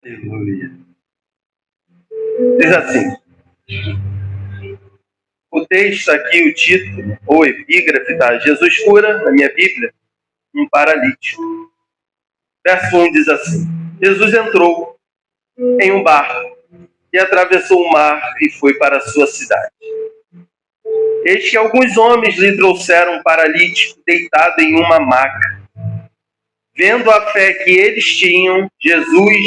Aleluia. Diz assim, o texto aqui, o título, ou epígrafe, tá? Jesus cura, na minha Bíblia, um paralítico. Verso 1 diz assim, Jesus entrou em um barco e atravessou o mar e foi para a sua cidade. Eis que alguns homens lhe trouxeram um paralítico deitado em uma maca. Vendo a fé que eles tinham, Jesus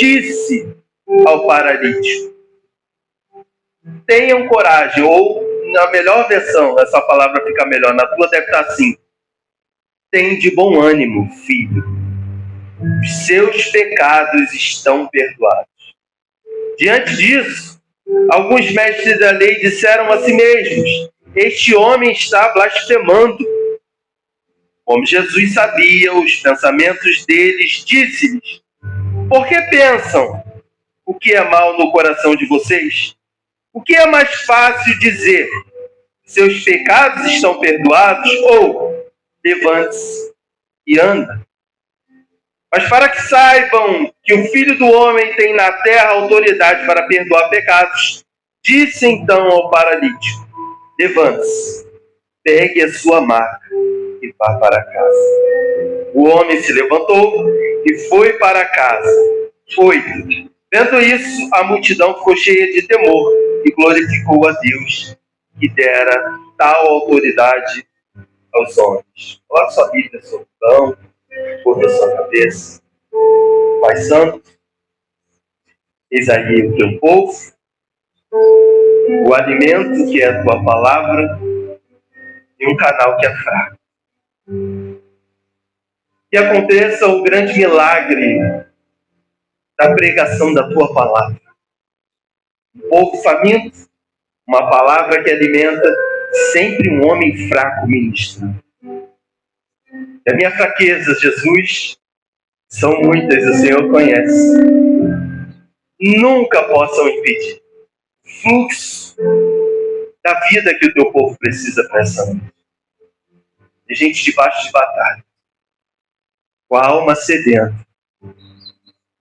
disse ao paralítico, tenham coragem, ou na melhor versão, essa palavra fica melhor, na tua deve estar assim, tem de bom ânimo, filho, os seus pecados estão perdoados. Diante disso, alguns mestres da lei disseram a si mesmos, este homem está blasfemando. Como Jesus sabia os pensamentos deles, disse-lhes, por que pensam o que é mal no coração de vocês? O que é mais fácil dizer? Seus pecados estão perdoados? Ou levante-se e anda? Mas para que saibam que o Filho do Homem tem na terra autoridade para perdoar pecados, disse então ao paralítico, levante-se, pegue a sua maca e vá para casa. O homem se levantou e foi para casa. Vendo isso, a multidão ficou cheia de temor e glorificou a Deus, que dera tal autoridade aos homens. Olha sua Bíblia, seu pão, curva sua cabeça. Pai Santo, eis aí o teu povo, o alimento que é a tua palavra e um canal que é fraco. Que aconteça o grande milagre da pregação da tua palavra. Um povo faminto, uma palavra que alimenta, sempre um homem fraco ministrando. E a minha fraqueza, Jesus, são muitas, o Senhor conhece. Nunca possam impedir o fluxo da vida que o teu povo precisa para essa noite. Tem gente debaixo de batalha, com a alma sedenta.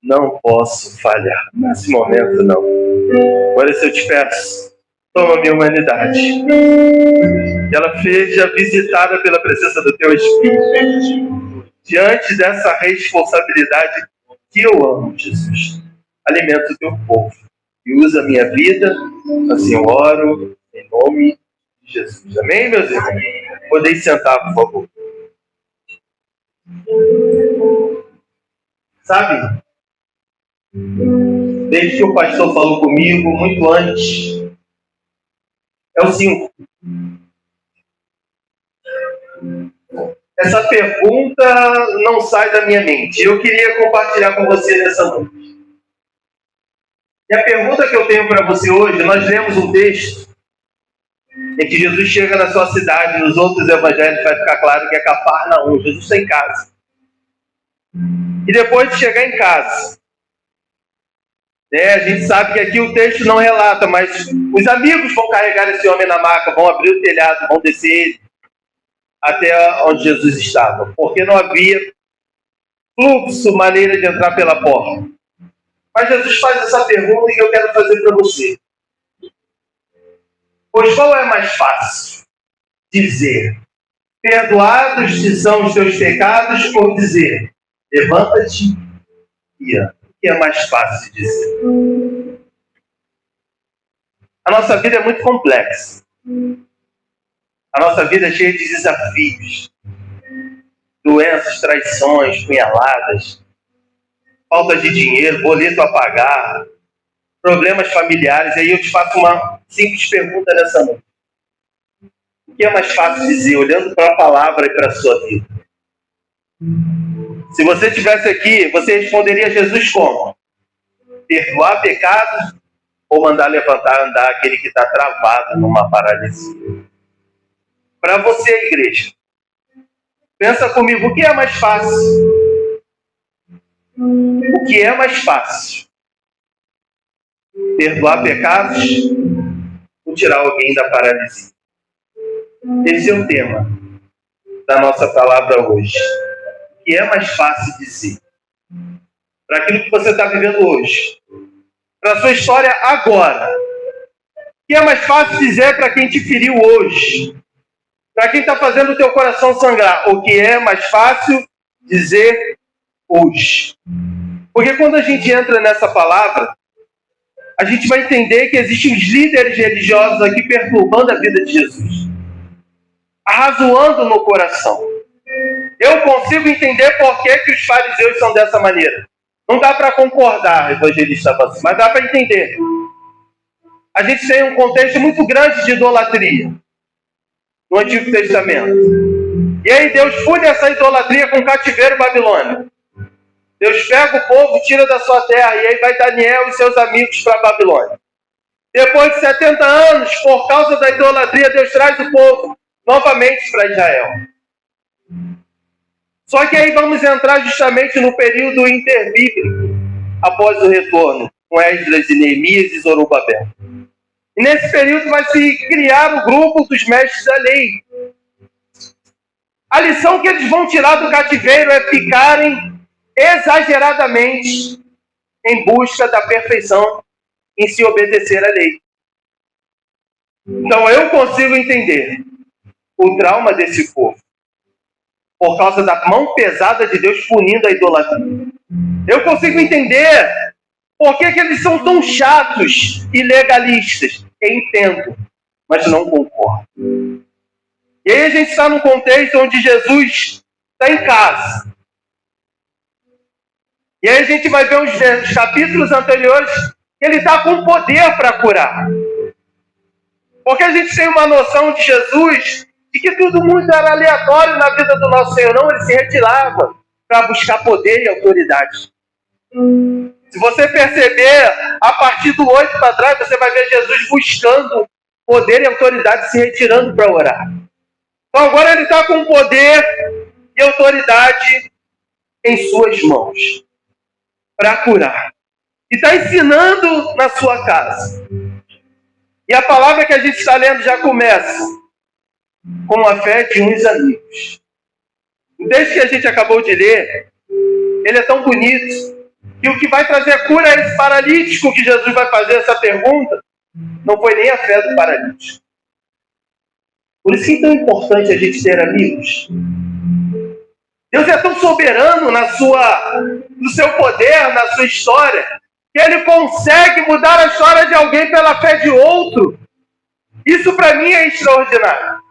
Não posso falhar. Nesse momento, não. Agora, se eu te peço, toma minha humanidade. Que ela seja visitada pela presença do teu Espírito. Diante dessa responsabilidade que eu amo, Jesus. Alimenta o teu povo. E usa a minha vida. Assim eu oro em nome de Jesus. Amém, meus irmãos? Podem sentar, por favor. Sabe? Desde que o pastor falou comigo, muito antes, é o 5. Essa pergunta não sai da minha mente. Eu queria compartilhar com você nessa noite. E a pergunta que eu tenho para você hoje, nós lemos um texto em que Jesus chega na sua cidade, nos outros evangelhos vai ficar claro que é Cafarnaum. Jesus está em casa. E depois de chegar em casa, a gente sabe que aqui o texto não relata, mas os amigos vão carregar esse homem na maca, vão abrir o telhado, vão descer ele até onde Jesus estava, porque não havia fluxo, maneira de entrar pela porta. Mas Jesus faz essa pergunta que eu quero fazer para você. Pois qual é mais fácil? Dizer, perdoados te são os teus pecados, ou dizer, levanta-te e anda. O que é mais fácil de dizer? A nossa vida é muito complexa. A nossa vida é cheia de desafios, doenças, traições, punhaladas, falta de dinheiro, boleto a pagar, problemas familiares. E aí eu te faço uma simples pergunta nessa noite. O que é mais fácil dizer, olhando para a palavra e para a sua vida? Se você estivesse aqui, você responderia a Jesus como? Perdoar pecados ou mandar levantar, andar aquele que está travado numa paralisia? Para você, igreja, pensa comigo, o que é mais fácil? O que é mais fácil? Perdoar pecados ou tirar alguém da paralisia? Esse é o tema da nossa palavra hoje. O que é mais fácil dizer? para aquilo que você está vivendo hoje, para a sua história agora. O que é mais fácil dizer para quem te feriu hoje? Para quem está fazendo o teu coração sangrar? O que é mais fácil dizer hoje? Porque quando a gente entra nessa palavra, a gente vai entender que existem os líderes religiosos aqui perturbando a vida de Jesus, arrazoando no coração. Eu consigo entender por que os fariseus são dessa maneira. Não dá para concordar, evangelista, mas dá para entender. A gente tem um contexto muito grande de idolatria no Antigo Testamento. E aí Deus pune essa idolatria com cativeiro babilônico. Deus pega o povo, tira da sua terra, e aí vai Daniel e seus amigos para a Babilônia. Depois de 70 anos, por causa da idolatria, Deus traz o povo novamente para Israel. Só que aí vamos entrar justamente no período interbíblico, após o retorno, com Esdras e Neemias e Zorobabel. E nesse período vai se criar o grupo dos mestres da lei. A lição que eles vão tirar do cativeiro é ficarem exageradamente em busca da perfeição em se obedecer à lei. Então eu consigo entender o trauma desse povo por causa da mão pesada de Deus punindo a idolatria. Eu consigo entender por que eles são tão chatos e legalistas. Eu entendo, mas não concordo. E aí a gente está num contexto onde Jesus está em casa. E aí a gente vai ver os capítulos anteriores que ele está com poder para curar. Porque a gente tem uma noção de Jesus de que tudo muito era aleatório na vida do nosso Senhor. Não, ele se retirava para buscar poder e autoridade. Se você perceber, a partir do 8 para trás, você vai ver Jesus buscando poder e autoridade, se retirando para orar. Então agora ele está com poder e autoridade em suas mãos para curar. E está ensinando na sua casa. E a palavra que a gente está lendo já começa com a fé de uns amigos. O texto que a gente acabou de ler, ele é tão bonito, que o que vai trazer cura a esse paralítico que Jesus vai fazer essa pergunta, não foi nem a fé do paralítico. Por isso que é tão importante a gente ter amigos. Deus é tão soberano no seu poder, na sua história, que ele consegue mudar a história de alguém pela fé de outro. Isso para mim é extraordinário.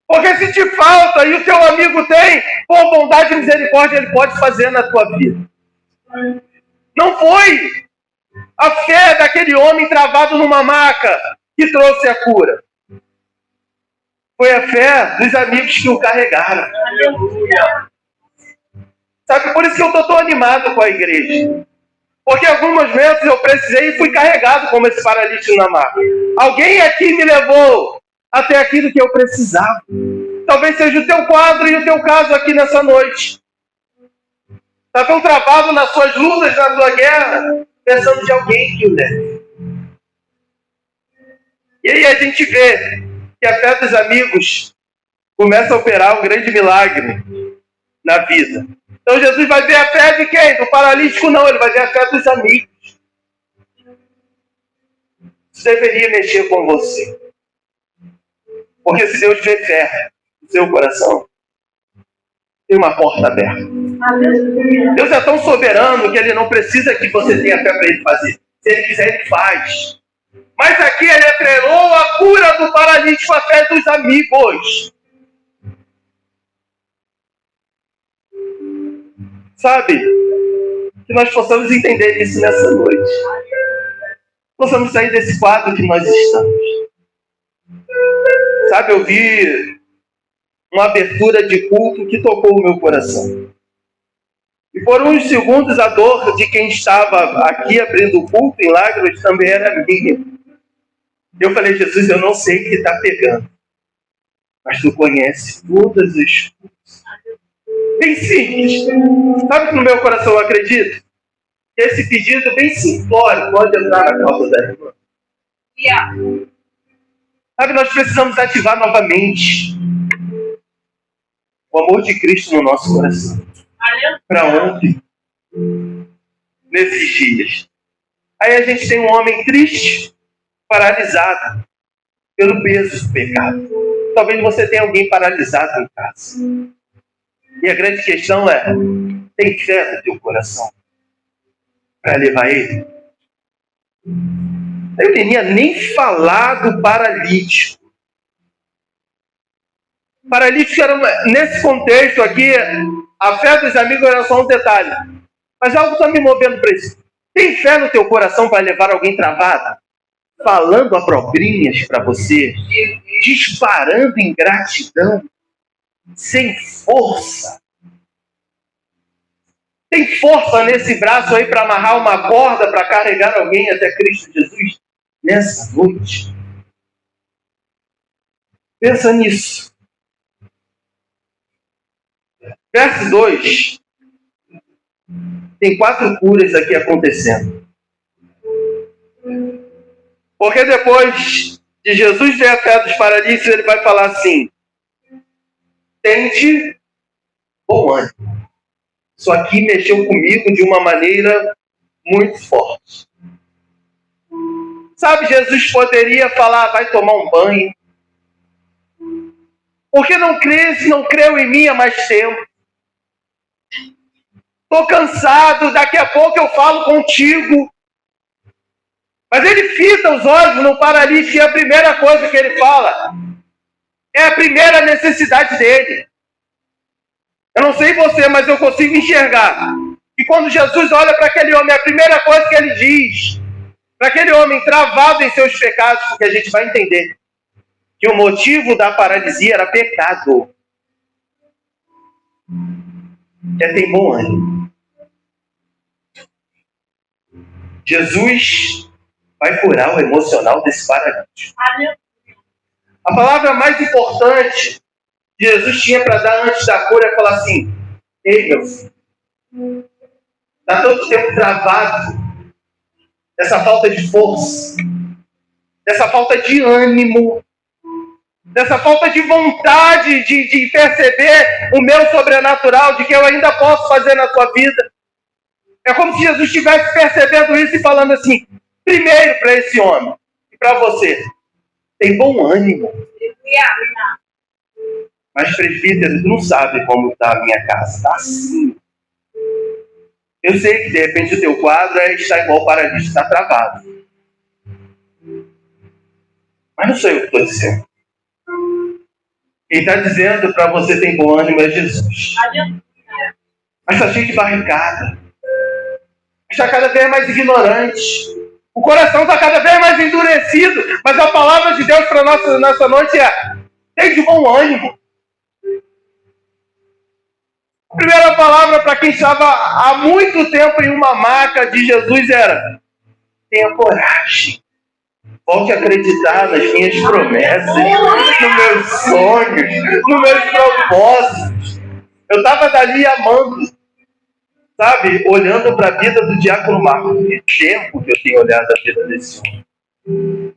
Porque se te falta e o teu amigo tem, com bondade e misericórdia, ele pode fazer na tua vida. Não foi a fé daquele homem travado numa maca que trouxe a cura. Foi a fé dos amigos que o carregaram. Aleluia. Sabe, por isso que eu estou tão animado com a igreja. Porque algumas vezes eu precisei e fui carregado como esse paralítico na maca. Alguém aqui me levou até aquilo que eu precisava. Talvez seja o teu quadro e o teu caso aqui nessa noite. Está tão travado nas suas lutas, na sua guerra, pensando de alguém que o leve. E aí a gente vê que a fé dos amigos começa a operar um grande milagre na vida. Então Jesus vai ver a fé de quem? Do paralítico não, ele vai ver a fé dos amigos. Isso deveria mexer com você. Porque se Deus vê fé no seu coração, tem uma porta aberta. Deus é tão soberano que ele não precisa que você tenha fé para ele fazer. Se ele quiser, ele faz. Mas aqui ele atrelou a cura do paralítico à fé dos amigos. Sabe? Que nós possamos entender isso nessa noite. Possamos sair desse quadro que nós estamos. Sabe, eu vi uma abertura de culto que tocou o meu coração. E por uns segundos a dor de quem estava aqui abrindo o culto em lágrimas também era minha. Eu falei, Jesus, eu não sei o que está pegando, mas tu conheces todas as coisas. Bem simples. Sabe que no meu coração eu acredito? Que esse pedido bem simplório pode entrar na causa da irmã. Sabe, nós precisamos ativar novamente o amor de Cristo no nosso coração. Para ontem, nesses dias. Aí a gente tem um homem triste, paralisado pelo peso do pecado. Talvez você tenha alguém paralisado em casa. E a grande questão é, tem fé no teu coração para levar ele? Eu não ia nem falar do paralítico. O paralítico era, nesse contexto aqui, a fé dos amigos era só um detalhe. Mas algo está me movendo para isso. Tem fé no teu coração para levar alguém travado? Falando abobrinhas para você, disparando ingratidão, sem força. Tem força nesse braço aí para amarrar uma corda para carregar alguém até Cristo Jesus nessa noite? Pensa nisso. Verso 2. Tem 4 curas aqui acontecendo. Porque depois de Jesus ver a fé dos paralíticos, ele vai falar assim: tende bom ânimo. Isso aqui mexeu comigo de uma maneira muito forte. Sabe, Jesus poderia falar, vai tomar um banho. Porque não creu em mim há mais tempo. Estou cansado, daqui a pouco eu falo contigo. Mas ele fita os olhos no paralítico e a primeira coisa que ele fala é a primeira necessidade dele. Eu não sei você, mas eu consigo enxergar. E quando Jesus olha para aquele homem, a primeira coisa que ele diz, para aquele homem travado em seus pecados, porque a gente vai entender que o motivo da paralisia era pecado. Tem bom ânimo. Jesus vai curar o emocional desse paralítico. A palavra mais importante que Jesus tinha para dar antes da cura é falar assim: ei, meu filho, está todo tempo travado dessa falta de força, dessa falta de ânimo, dessa falta de vontade de perceber o meu sobrenatural, de que eu ainda posso fazer na tua vida. É como se Jesus estivesse percebendo isso e falando assim: primeiro para esse homem e para você, tem bom ânimo. Mas, presbítero, tu não sabe como está a minha casa. Está assim. Eu sei que, de repente, o teu quadro está igual o paralítico, está travado. Mas não sou eu que estou dizendo. Quem está dizendo para você tem bom ânimo é Jesus. Mas está cheio de barricada. Está cada vez mais ignorante. O coração está cada vez mais endurecido. Mas a palavra de Deus para nessa noite é: tem de bom ânimo. A primeira palavra para quem estava há muito tempo em uma maca de Jesus era: tenha coragem. Volte a acreditar nas minhas promessas, nos meus sonhos, nos meus propósitos. Eu estava dali amando, sabe, olhando para a vida do diácono Marcos. Que tempo que eu tenho olhado a vida desse homem.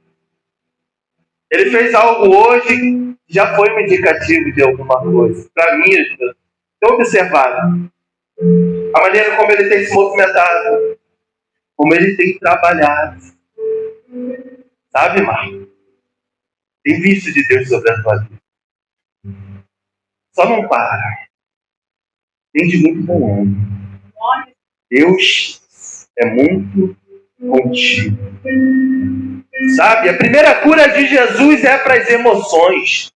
Ele fez algo hoje, já foi um indicativo de alguma coisa. Para mim, estou observado a maneira como ele tem se movimentado, como ele tem trabalhado. Sabe, Marcos? Tem visto de Deus sobre a tua vida. Só não para. Tem de muito bom ânimo. Deus é muito contigo. Sabe, a primeira cura de Jesus é para as emoções.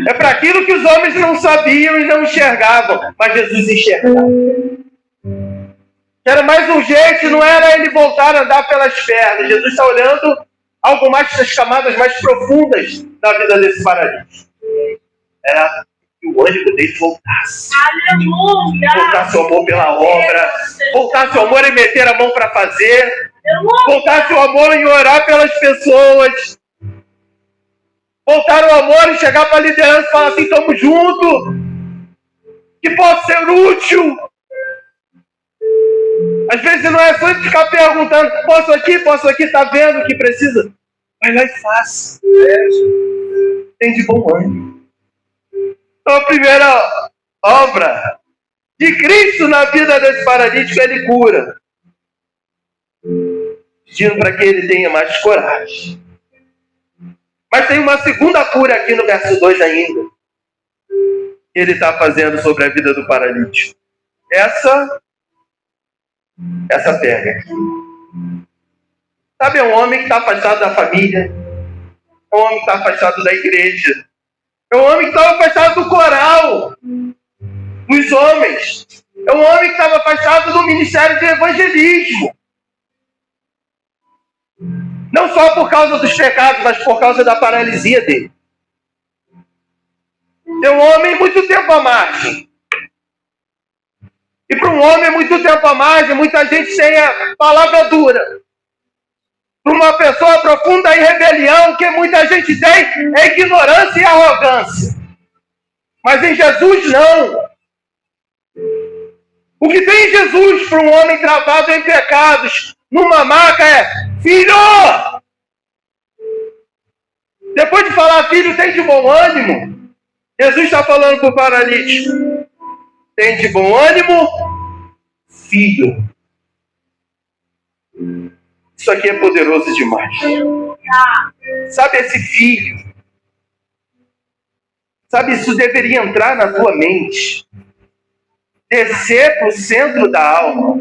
É para aquilo que os homens não sabiam e não enxergavam. Mas Jesus enxergava. Era mais urgente, não era ele voltar a andar pelas pernas. Jesus está olhando algo mais das camadas mais profundas da vida desse paralítico. Era que o ânimo dele voltasse. Aleluia! Voltasse o amor pela obra. Voltasse o amor em meter a mão para fazer. Voltasse o amor em orar pelas pessoas. Voltar o amor em chegar para a liderança e falar assim: estamos juntos. Que possa ser útil. Às vezes não é só ficar perguntando: posso aqui, está vendo o que precisa? Vai lá e faça. Tem de bom ânimo. Então a primeira obra de Cristo na vida desse paralítico, ele cura. pedindo para que ele tenha mais coragem. Mas tem uma segunda cura aqui no verso 2 ainda. Ele está fazendo sobre a vida do paralítico. Essa pega aqui. Sabe, é um homem que está afastado da família. É um homem que está afastado da igreja. É um homem que estava afastado do coral. Os homens. É um homem que estava afastado do ministério de evangelismo. Não só por causa dos pecados, mas por causa da paralisia dele. É um homem muito tempo à margem. E para um homem muito tempo à margem, muita gente tem a palavra dura. Para uma pessoa profunda em rebelião, o que muita gente tem é ignorância e arrogância. Mas em Jesus, não. O que tem em Jesus para um homem travado em pecados, numa maca, é: filho! Depois de falar filho, tem de bom ânimo. Jesus está falando para o paralítico: tem de bom ânimo, filho. Isso aqui é poderoso demais. Sabe, esse filho, sabe, isso deveria entrar na tua mente, descer para o centro da alma.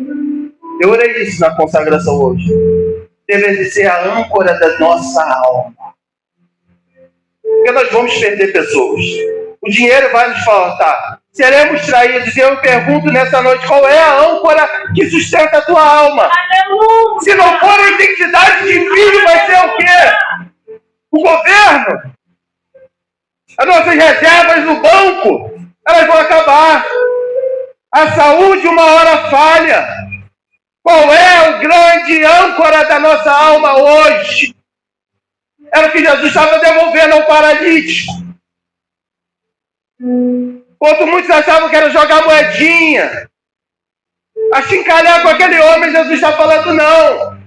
Eu orei isso na consagração hoje. Deve ser a âncora da nossa alma. Porque nós vamos perder pessoas. O dinheiro vai nos faltar. Seremos traídos. E eu pergunto nessa noite: qual é a âncora que sustenta a tua alma? Aleluia! Se não for a identidade de filho, vai ser o quê? O governo? As nossas reservas no banco, elas vão acabar. A saúde uma hora falha. Qual é o grande âncora da nossa alma hoje? Era o que Jesus estava devolvendo ao paralítico. Enquanto muitos achavam que era jogar moedinha, achincalhar com aquele homem, Jesus está falando: não.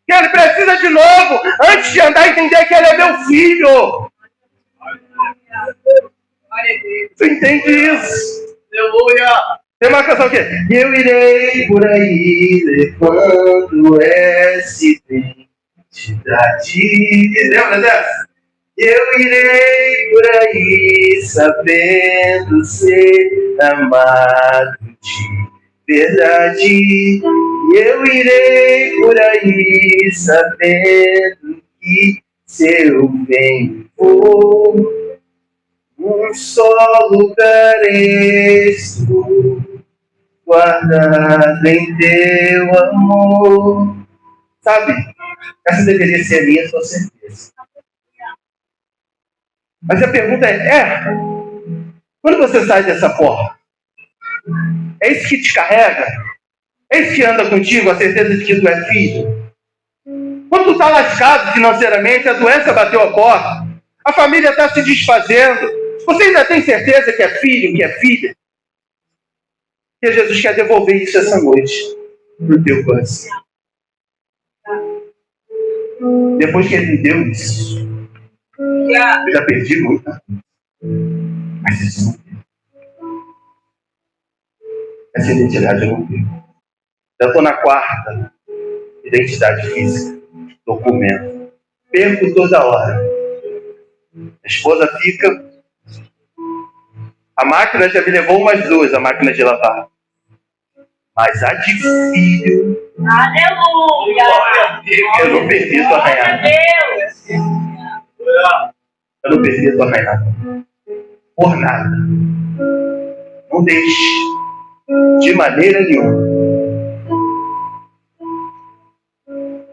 Que ele precisa de novo, antes de andar, entender que ele é meu filho. Você entende isso? Aleluia! Tem uma canção que é: eu irei por aí levando essa identidade. Lembra dessa? Eu irei por aí sabendo ser amado de verdade. Eu irei por aí sabendo que se eu bem for, um só lugar estou, guardado em teu amor. Sabe, essa deveria ser a minha, com certeza. Mas a pergunta é: quando você sai dessa porta, é isso que te carrega? É isso que anda contigo, a certeza de que tu é filho? Quando tu está lascado financeiramente, a doença bateu a porta, a família está se desfazendo, você ainda tem certeza que é filho, que é filha? E Jesus quer devolver isso essa noite para o teu coração. Depois que ele me deu isso, eu já perdi muita coisa. Mas isso não tem. Essa identidade eu não tenho. Já estou na quarta identidade física, documento. Perco toda hora. A esposa fica. A máquina já me levou umas duas, a máquina de lavar. Mas a de filho. Aleluia! Glória a Deus! Eu não permito arranhar. Eu não permito arranhar. Por nada. Não deixe. De maneira nenhuma.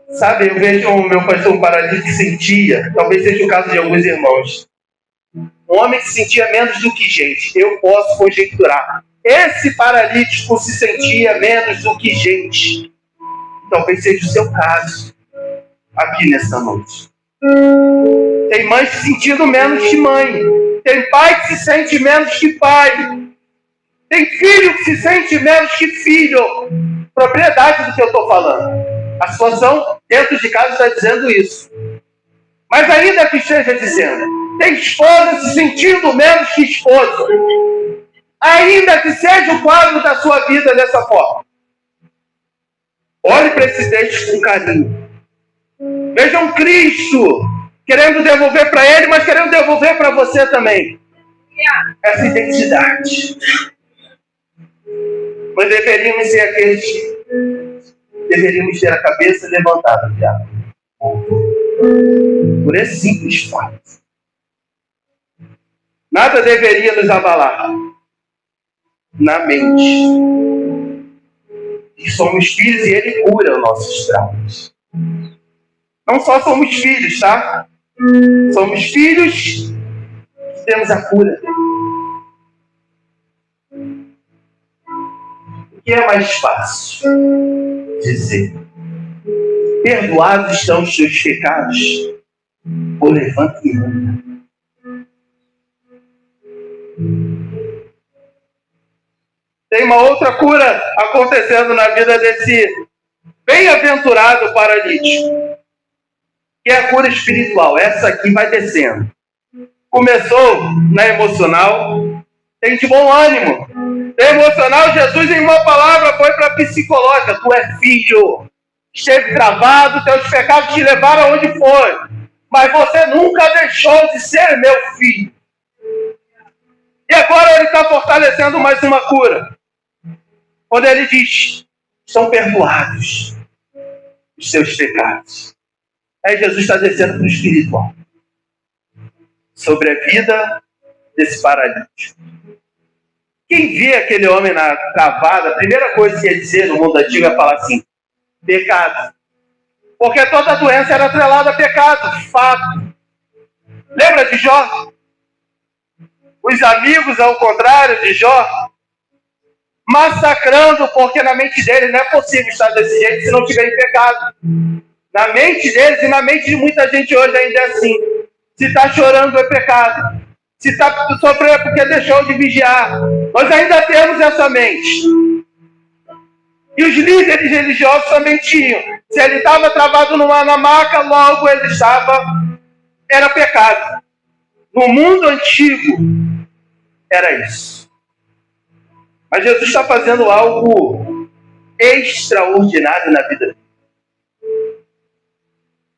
Sabe, eu vejo o meu pastor paralítico que sentia, talvez seja o caso de alguns irmãos. Um homem que sentia menos do que gente. Eu posso conjecturar. Esse paralítico se sentia menos do que gente. Talvez seja o seu caso aqui nesta noite. Tem mãe se sentindo menos que mãe. Tem pai que se sente menos que pai. Tem filho que se sente menos que filho. Propriedade do que eu estou falando. A situação dentro de casa está dizendo isso. Mas ainda que esteja dizendo, tem esposa se sentindo menos que esposa. Ainda que seja o quadro da sua vida dessa forma. Olhe para esse texto com carinho. Vejam Cristo querendo devolver para ele, mas querendo devolver para você também essa identidade. Mas deveríamos ser aqueles que deveríamos ter a cabeça levantada, diabo. Por esse simples fato. Nada deveria nos abalar na mente. E somos filhos e ele cura os nossos traumas. Não só somos filhos, tá? Somos filhos que temos a cura. O que é mais fácil dizer? Perdoados estão os seus pecados, ou levante e anda. Tem uma outra cura acontecendo na vida desse bem-aventurado paralítico, que é a cura espiritual. Essa aqui vai descendo. Começou na emocional, tem de bom ânimo. Na emocional, Jesus em uma palavra foi para a psicológica. Tu é filho. Esteve travado, teus pecados te levaram aonde foi. Mas você nunca deixou de ser meu filho. E agora ele está fortalecendo mais uma cura. Quando ele diz, são perdoados os seus pecados. Aí Jesus está descendo para o espiritual. Sobre a vida desse paralítico. Quem vê aquele homem na travada, a primeira coisa que ia dizer no mundo antigo é falar assim, pecado. Porque toda doença era atrelada a pecado, fato. Lembra de Jó? Os amigos, ao contrário de Jó, massacrando, porque na mente deles não é possível estar desse jeito se não tiver em pecado. Na mente deles e na mente de muita gente hoje ainda é assim. Se está chorando é pecado. Se está sofrendo é porque deixou de vigiar. Nós ainda temos essa mente. E os líderes religiosos também tinham. Se ele estava travado na maca, logo ele estava... Era pecado. No mundo antigo, era isso. Mas Jesus está fazendo algo extraordinário na vida dele.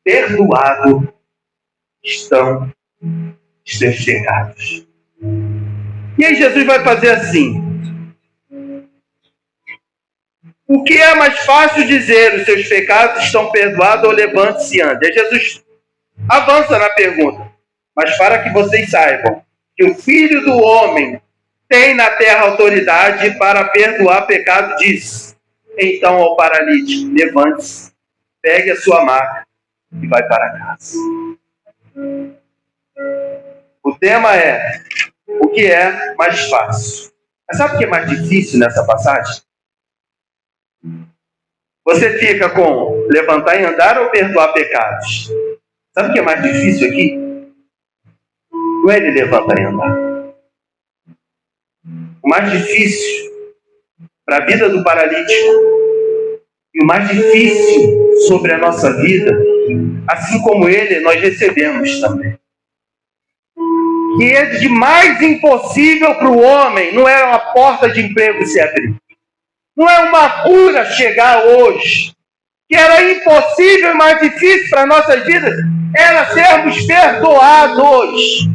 Perdoado estão os teus pecados. E aí Jesus vai fazer assim. O que é mais fácil dizer? Os seus pecados estão perdoados ou levante-se e ande? Aí Jesus avança na pergunta. Mas para que vocês saibam que o Filho do Homem tem na terra autoridade para perdoar pecado, diz. Então ao paralítico, levante-se, pegue a sua maca e vai para casa. O tema é o que é mais fácil. Mas sabe o que é mais difícil nessa passagem? Você fica com levantar e andar ou perdoar pecados? Sabe o que é mais difícil aqui? Não é ele levantar e andar. O mais difícil para a vida do paralítico e o mais difícil sobre a nossa vida, assim como ele, nós recebemos também. Que é de mais impossível para o homem, não é uma porta de emprego se abrir. Não é uma cura chegar hoje. Que era impossível e mais difícil para nossas vidas, era sermos perdoados.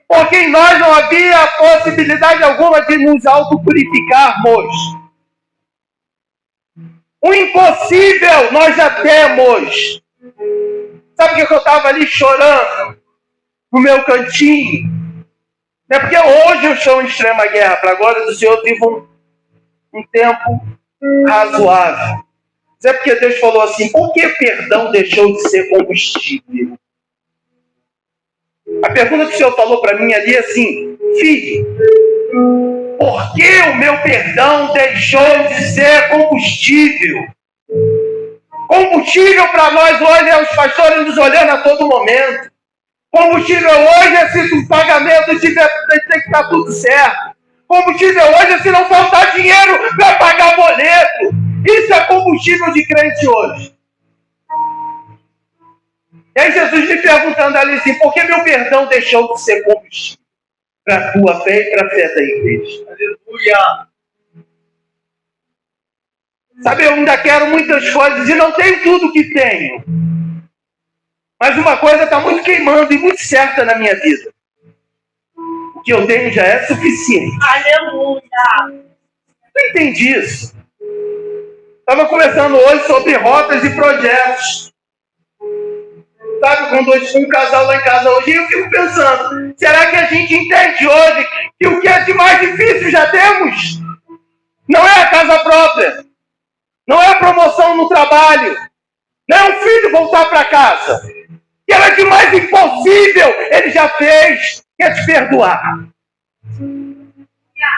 Porque em nós não havia possibilidade alguma de nos autopurificarmos. O impossível nós já temos. Sabe o que eu estava ali chorando? No meu cantinho? É porque hoje eu estou em extrema guerra. Para a glória do Senhor, eu vivo um tempo razoável. Mas é porque Deus falou assim, por que perdão deixou de ser combustível? A pergunta que o Senhor falou para mim ali é assim, filho, por que o meu perdão deixou de ser combustível? Combustível para nós hoje é os pastores nos olhando a todo momento. Combustível hoje é se o pagamento tiver, tem que estar tudo certo. Combustível hoje é se não faltar dinheiro para pagar boleto. Isso é combustível de crente hoje. E aí Jesus me perguntando ali assim, por que meu perdão deixou de ser combustível? Para a tua fé e para a fé da igreja. Aleluia! Sabe, eu ainda quero muitas coisas e não tenho tudo que tenho. Mas uma coisa está muito queimando e muito certa na minha vida. O que eu tenho já é suficiente. Aleluia! Eu entendi isso. Estava conversando hoje sobre rotas e projetos. Sabe, quando um casal lá em casa hoje, eu fico pensando, será que a gente entende hoje que o que é de mais difícil já temos? Não é a casa própria. Não é a promoção no trabalho. Não é um filho voltar para casa. Que era de mais impossível, ele já fez, que é te perdoar.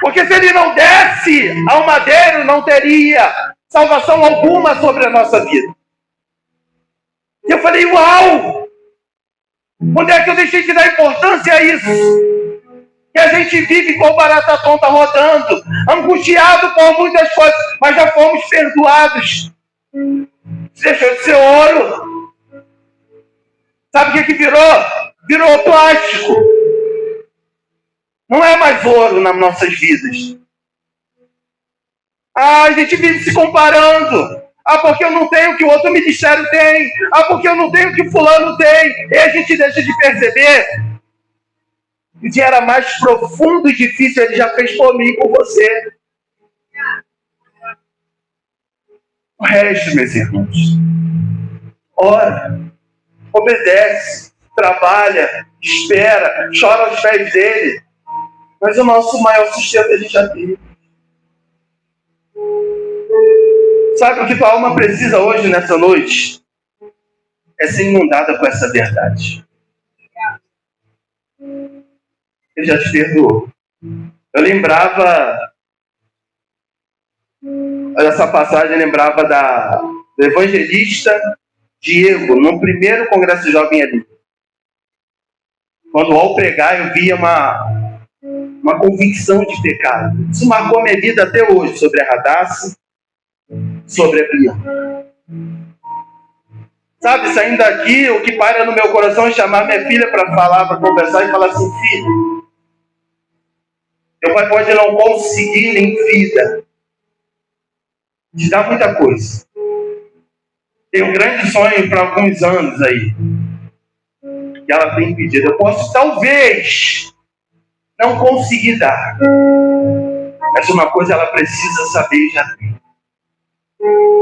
Porque se ele não desse ao madeiro, não teria salvação alguma sobre a nossa vida. E eu falei, uau! Onde é que eu deixei de dar importância a isso? Que a gente vive com barata tonta rodando, angustiado por muitas coisas, mas já fomos perdoados. Deixou de ser ouro. Sabe o que virou? Virou plástico. Não é mais ouro nas nossas vidas. A gente vive se comparando. Porque eu não tenho o que o outro ministério tem. Porque eu não tenho o que fulano tem. E a gente deixa de perceber que o dia era mais profundo e difícil. Ele já fez por mim e por você. O resto, meus irmãos. Ora, obedece, trabalha, espera, chora aos pés dele. Mas o nosso maior sustento a gente já tem. Sabe o que tua alma precisa hoje, nessa noite? É ser inundada com essa verdade. Ele já te perdoou. Eu lembrava, essa passagem lembrava do evangelista Diego, no primeiro congresso jovem ali. Quando ao pregar eu via uma convicção de pecado. Isso marcou minha vida até hoje, sobre a Radassa, sobre a Bia. Sabe, saindo daqui, o que paira no meu coração é chamar minha filha para falar, para conversar e falar assim, filha, teu pai pode não conseguir em vida te dar muita coisa. Tem um grande sonho para alguns anos aí, que ela tem pedido. Eu posso talvez não conseguir dar, mas uma coisa ela precisa saber e já tem.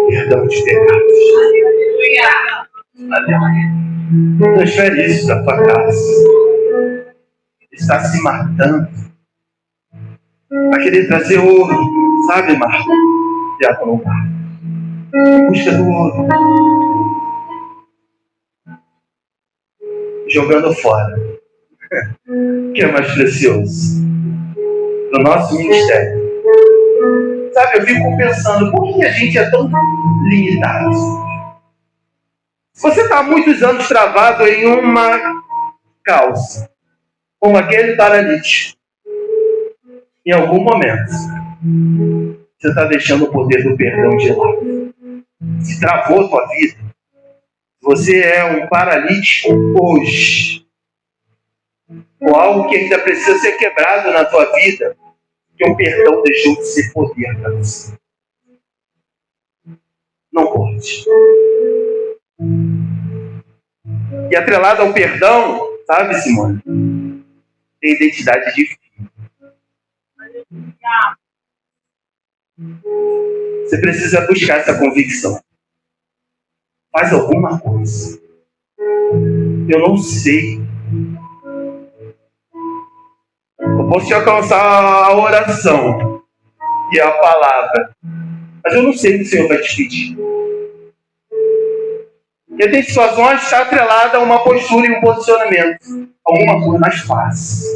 Perdão de pecados. Transfere isso da tua casa. Está se matando para querer trazer ouro, sabe, Marco? Diácono Marco. Em busca do ouro. Jogando fora. O que é mais precioso? No nosso ministério. Sabe, eu fico pensando, por que a gente é tão limitado? Se você está há muitos anos travado em uma causa, como aquele paralítico, em algum momento, você está deixando o poder do perdão de lado. Se travou a tua vida, você é um paralítico hoje, ou algo que ainda precisa ser quebrado na tua vida, que o perdão deixou de ser poder para você. Não pode. E atrelado ao perdão, sabe, Simone? Tem identidade de filho. Você precisa buscar essa convicção. Faz alguma coisa. Eu não sei. Eu posso te alcançar a oração e a palavra, mas eu não sei o que o Senhor vai te pedir. Porque tem situações que está atrelada a uma postura e um posicionamento. Alguma coisa mais fácil.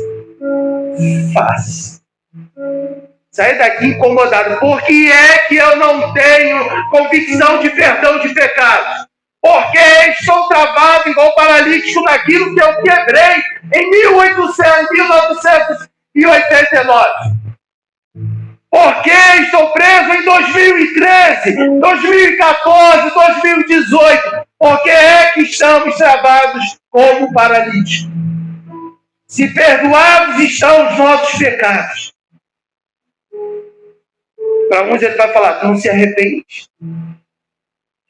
Fácil. Sair daqui incomodado. Por que é que eu não tenho convicção de perdão de pecados? Porque estou travado igual paralítico naquilo que eu quebrei em 1989. Porque estou preso em 2013, 2014, 2018. Porque é que estamos travados como paralíticos. Se perdoados estão os nossos pecados. Para uns ele vai falar, tu não se arrepende.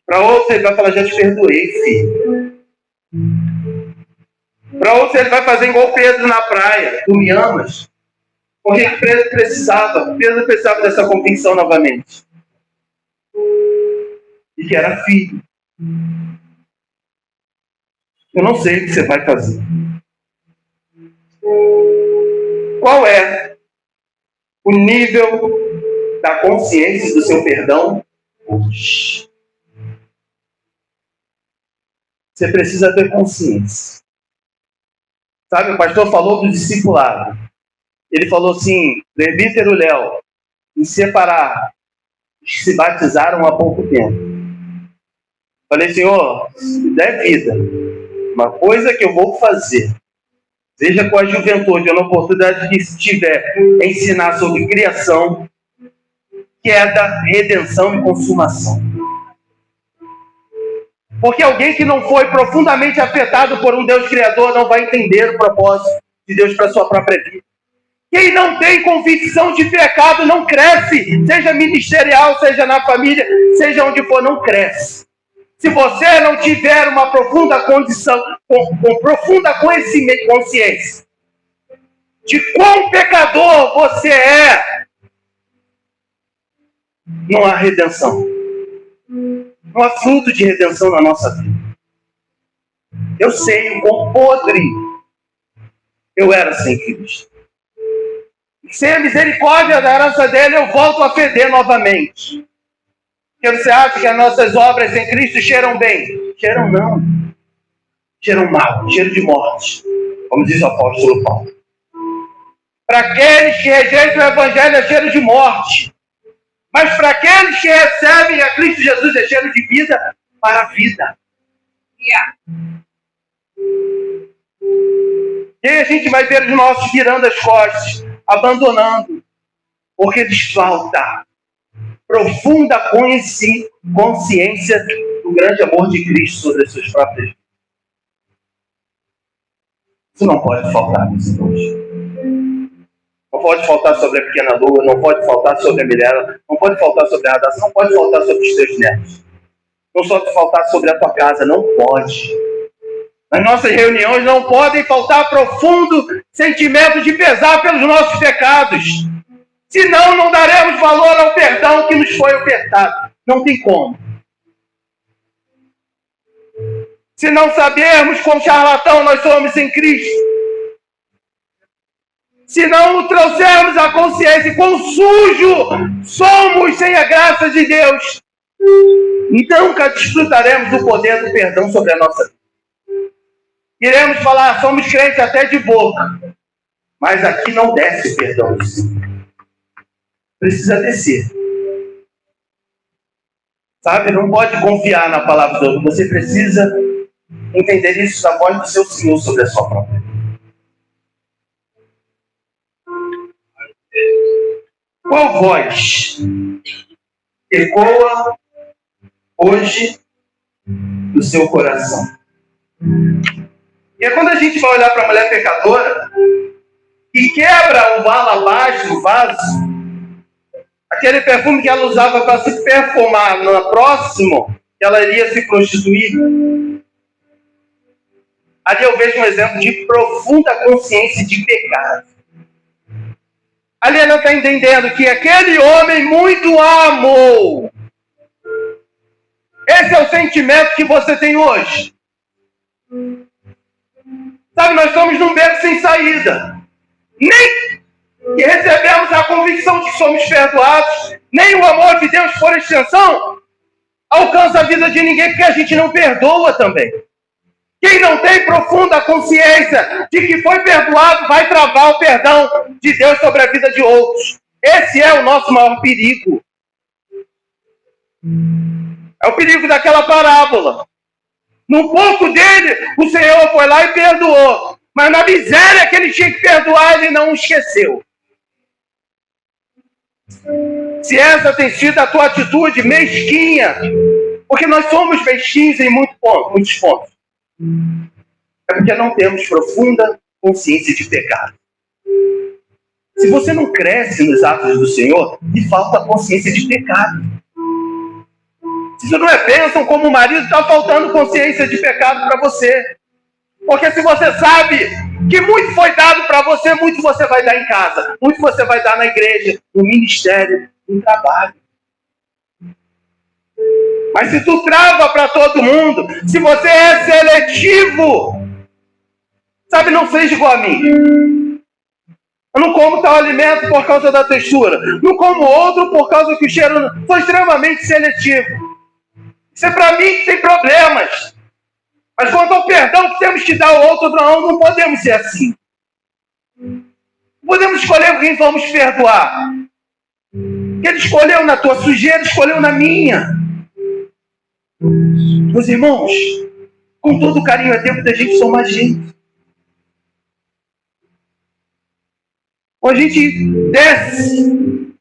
Para outros ele vai falar, já te perdoei, filho. Para outros ele vai fazer igual Pedro na praia, tu me amas. Porque Pedro precisava dessa convicção novamente. E que era filho. Eu não sei o que você vai fazer. Qual é o nível da consciência do seu perdão hoje? Você precisa ter consciência. Sabe, o pastor falou do discipulado. Ele falou assim, presbítero Léo, em separar os que se batizaram há pouco tempo. Falei, Senhor, se der vida, uma coisa que eu vou fazer, seja com a juventude, ou na oportunidade que estiver, ensinar sobre criação, queda, redenção e consumação. Porque alguém que não foi profundamente afetado por um Deus criador não vai entender o propósito de Deus para a sua própria vida. Quem não tem convicção de pecado não cresce, seja ministerial, seja na família, seja onde for, não cresce. Se você não tiver uma profunda condição, com profunda consciência de quão pecador você é, não há redenção. Não há fruto de redenção na nossa vida. Eu sei o quão podre eu era sem Cristo. Sem a misericórdia da graça dele, eu volto a feder novamente. Porque você acha que as nossas obras em Cristo cheiram bem? Cheiram não. Cheiram mal, cheiro de morte. Como diz o apóstolo Paulo. Para aqueles que rejeitam o Evangelho é cheiro de morte. Mas para aqueles que recebem a Cristo Jesus é cheiro de vida para a vida. E aí a gente vai ver os nossos virando as costas, abandonando, porque lhes falta profunda consciência do grande amor de Cristo sobre as suas próprias vidas. Isso não pode faltar, meus irmãos. Não pode faltar sobre a pequena Lua, não pode faltar sobre a Mirella, não pode faltar sobre a Radassa, não pode faltar sobre os teus netos. Não pode faltar sobre a tua casa, não pode. Nas nossas reuniões não podem faltar profundo sentimento de pesar pelos nossos pecados. Senão não daremos valor ao perdão que nos foi ofertado. Não tem como. Se não sabermos quão charlatão nós somos em Cristo, se não trouxermos a consciência quão sujo somos sem a graça de Deus, nunca desfrutaremos do poder do perdão sobre a nossa vida. Iremos falar, somos crentes até de boca, mas aqui não desce o perdão do Senhor. Precisa descer. Sabe, não pode confiar na palavra do outro. Você precisa entender isso da voz do seu Senhor sobre a sua própria vida. Qual voz ecoa hoje do seu coração? E é quando a gente vai olhar para a mulher pecadora e quebra o alabastro, o vaso, aquele perfume que ela usava para se perfumar no próximo, que ela iria se prostituir. Ali eu vejo um exemplo de profunda consciência de pecado. Ali ela está entendendo que aquele homem muito a amou. Esse é o sentimento que você tem hoje. Sabe, nós estamos num beco sem saída. Nem que recebemos a convicção de que somos perdoados, nem o amor de Deus por extensão alcança a vida de ninguém, porque a gente não perdoa também. Quem não tem profunda consciência de que foi perdoado vai travar o perdão de Deus sobre a vida de outros. Esse é o nosso maior perigo. É o perigo daquela parábola. No pouco dele, o Senhor foi lá e perdoou. Mas na miséria que ele tinha que perdoar, ele não esqueceu. Se essa tem sido a tua atitude mesquinha, porque nós somos mesquinhos em muitos pontos, é porque não temos profunda consciência de pecado. Se você não cresce nos atos do Senhor, lhe falta consciência de pecado. Se você não é bênção como marido, está faltando consciência de pecado para você. Porque se você sabe que muito foi dado para você, muito você vai dar em casa, muito você vai dar na igreja, no ministério, no trabalho. Mas se tu trava para todo mundo, se você é seletivo, sabe, não seja igual a mim. Eu não como tal alimento por causa da textura, não como outro por causa que o cheiro... Sou extremamente seletivo. Isso é para mim que tem problemas. Mas quanto ao perdão que temos que dar ao outro, não podemos ser assim. Não podemos escolher quem vamos perdoar. Ele escolheu na tua sujeira, escolheu na minha. Meus irmãos, com todo carinho, é tempo da gente somar gente. Ou a gente desce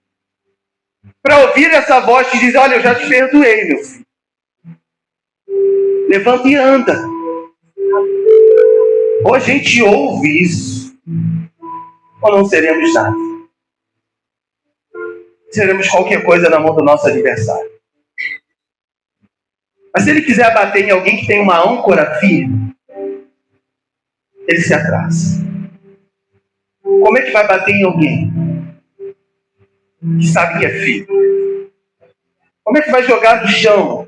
para ouvir essa voz que diz: olha, eu já te perdoei, meu filho. Levanta e anda. Ou a gente ouve isso, ou não seremos nada. Seremos qualquer coisa na mão do nosso adversário. Mas se ele quiser bater em alguém que tem uma âncora firme, ele se atrasa. Como é que vai bater em alguém que sabe que é firme? Como é que vai jogar no chão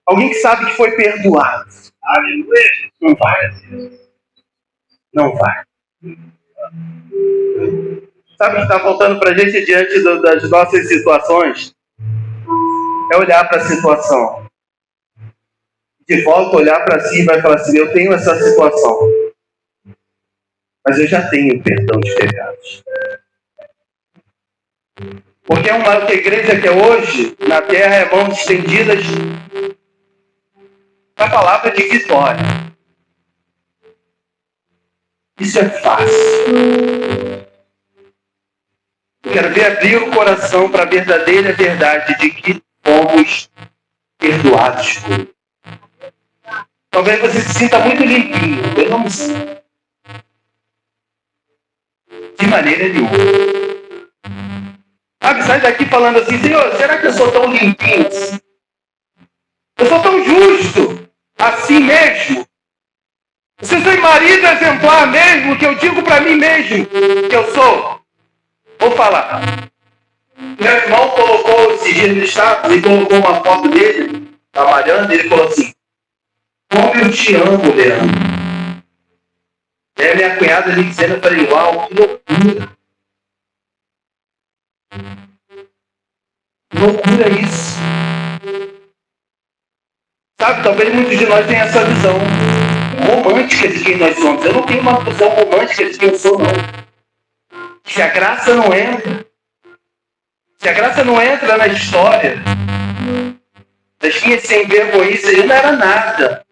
alguém que sabe que foi perdoado? Não vai. Não vai. Sabe o que está faltando para a gente diante das nossas situações? É olhar para a situação. De volta, olhar para si e vai falar assim: eu tenho essa situação, mas eu já tenho perdão de pecados. Porque o que a igreja quer hoje, na terra, é mãos estendidas a palavra de vitória. Isso é fácil. Quero ver abrir o coração para a verdadeira verdade de que fomos perdoados por Ele. Talvez você se sinta muito limpinho. Eu não me sinto. De maneira nenhuma. Sabe, sai daqui falando assim: Senhor, será que eu sou tão limpinho assim? Eu sou tão justo assim mesmo? Se eu sou marido exemplar mesmo, que eu digo para mim mesmo que eu sou? Vou falar. Meu irmão colocou esse dia no status e colocou uma foto dele, trabalhando, e ele falou assim: como eu te amo, Leandro. E aí minha cunhada me dizendo, eu falei: uau, que loucura. Que loucura isso. Sabe, talvez muitos de nós tenham essa visão romântica de quem nós somos. Eu não tenho uma visão romântica de quem eu sou, não. Se a graça não entra, se a graça não entra na história das minhas sem vergonhice, eu não era nada.